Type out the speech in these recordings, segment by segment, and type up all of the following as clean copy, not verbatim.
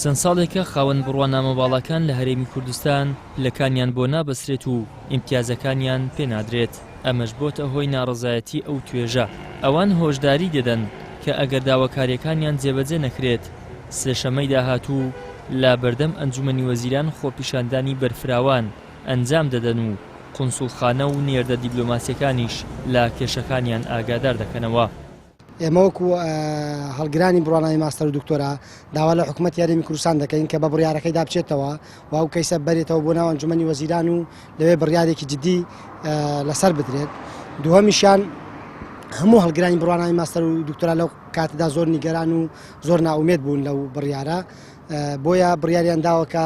چەند ساڵێکە خاوەن بڕوانامەباڵەکان لە هەرێمی کوردستان پلەکانیان بۆ نابەسرێت و ئیمتیازەکانیان پێنادرێت. ئەمەش بۆتە هۆی ناڕەزایەتی ئەو توێژە. ئەوان هۆشداری دەدەن کە ئەگەر داواکاریەکانیان جێبەجێ نەکرێت سێشەمەی داهاتوو لە بەردەم ئەنجومەنی وەزیران خۆپیشاندانی بەرفراوان ئەنجام دەدەن و قونسوڵخانە و نێردە دیبلۆماسیەکانیش لە کێشەکانیان ئاگادار دەکەنەوە. ئێمە وەکو هەڵگرانی بڕوانایی ماستەر و دکتۆرا داوا لە حکوومەت یاریمی کوردستان دەکەین کە بە بڕیارەکەی دابچێتەوە و ئەو کەیسە بەرێتەوە بۆ ناو ئەنجومەنی وەزیران و لەوێ بڕیارێکی جدی لەسەر بدرێت. دووەمیشیان هەموو هەڵگرانی بڕوانایی ماستەر و دکتۆرا لەو کاتەدا زۆر نیگەران و زۆر ناومێد بوون لەو بڕیارە، بۆیە بڕیاریان داوە کە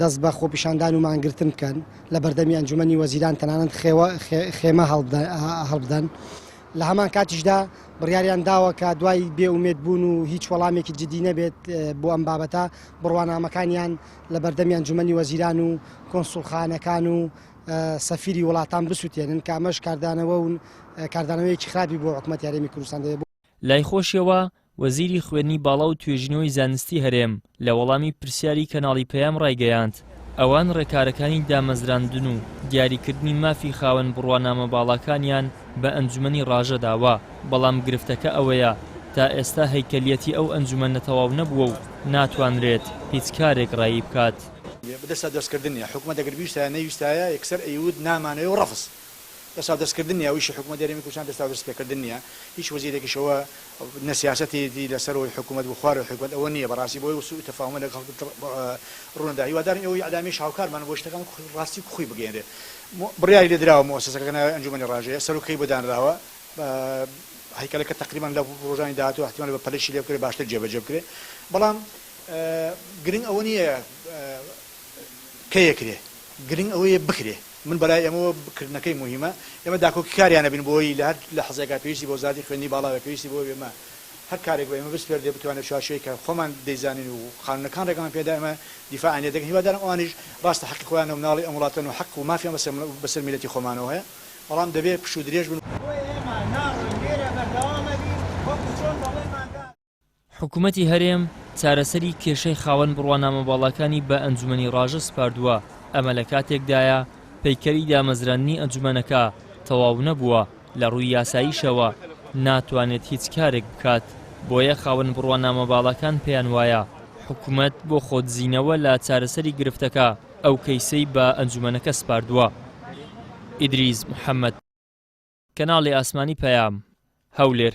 دەست بە خۆپیشاندان و مانگرتن بکەن لە بەردەمی ئەنجومەنی وەزیران تەنانەت خێمە هەڵبدەن. لە هەمان کاتیشدا بڕیاریان داوە کە دوای بێئومێد بوون و هیچ وەڵامێکی جدی نەبێت بۆ ئەم بابەتە بڕوانامەکانیان لە بەردەمی ئەنجومەنی وەزیران و کۆنسوڵخانەکان و سەفیری وڵاتان بسووتێنن کە ئەمەش کاردانەوە و کاردانەوەیەکی خراپی بۆ حکوومەت یاریمی کوردستان دەبێت. لای خۆشیەوە وەزیری خوێندنی باڵا و توێژینەوەی زانستی هەرێم لە وەڵامی پرسیاری کەناڵی پەیام ڕایگەیاند ئەوان ڕێکارەکانی دامەزراندن و دیاریکردنی مافی خاوەن بڕوانامە باڵاکانیان بە ئەنجومەنی ڕاژە داوە، بەڵام گرفتەکە ئەوەیە تا ئێستا هەیکەلیەتی ئەو ئەنجومەنە تەواو نەبووە و ناتوانرێت هیچ کارێک ڕایی بکات. بەدەستا دەستکردنیە حکوومەت ئەگەر ویستایە نەویستایە یەکسەر ئەیود نامانەوە و ڕەفس دەستا دەستکردنیە ویشی حکوومەت یاریمی کوردستان دەستا دەستپێکردن نییە. هیچ وەزیرێکیشەوە نەسیاسەتی لەسەرەوەی حکوومەت بۆ خوارەوەی حکوومەت ئەوە نییە بەڕاستی بۆی سوء تەفاهم لەگەڵ ڕووندا هیوادارین ئەوەی ئەدامیش هاوکارمان بۆ شتەکان ڕاستی خوی بگەێنرێ. بڕیاری لێدراوە مؤسسەکەی ئەنجومەنی ڕاژەیە سەرۆکەی بەدانراوە هەیکەلەکە تقریبان لە ڕۆژانی داهاتوو احتیمال بە پەلەشی لێ بکرێت باشتر جێبەجێ بکرێت، بەڵام گرنگ ئەوە نییە کەیەکرێ، گرنگ ئەوەیە بکرێ. من بەلای ئەمەوە بکردنەکەی مهمە. ئێمە داکۆکی کاریانە بین بۆی لە حەزێکا پێویستی بۆ وەزارەتی خوێندنی باڵا پێویستی بۆ ئێمە هەر کارێک بە ئێمە بسپێر دێ بتوانێت شاشەیە کە خۆمان دەیزانین و خانونەکان ڕێگەمان پێدا ئێمە دیفاعیان لێ دەکەین. هیوادارم ئەوانیش ڕاستە حەقی خۆیان و مناڵی ئەم وڵاتن و حەق و مافیان بەسەر میلەتی خۆمانەوە هەیە، بەڵام دەبێت پشت و درێژ بن. حکوومەتی هەرێم چارەسەری کێشەی خاوەن بڕوانامە باڵەکانی بە ئەنجومەنی ڕاژە سپاردووە. ئەمە لە کاتێکدایە پەیکەری دامەزرانی ئەنجومەنەکە تەواو نەبووە، لە ڕووی یاساییشەوە ناتوانێت هیچ کارێک بکات. بۆیە خاوەن بڕوانامە باڵەکان پێیان وایە حکوومەت بۆ خۆتزیینەوە لە چارەسەری گرفتەکە ئەو کەیسەی بە ئەنجومەنەکە سپاردووە. ئیدریس محەممەد، کەناڵی ئاسمانی پەیام، هەولێر.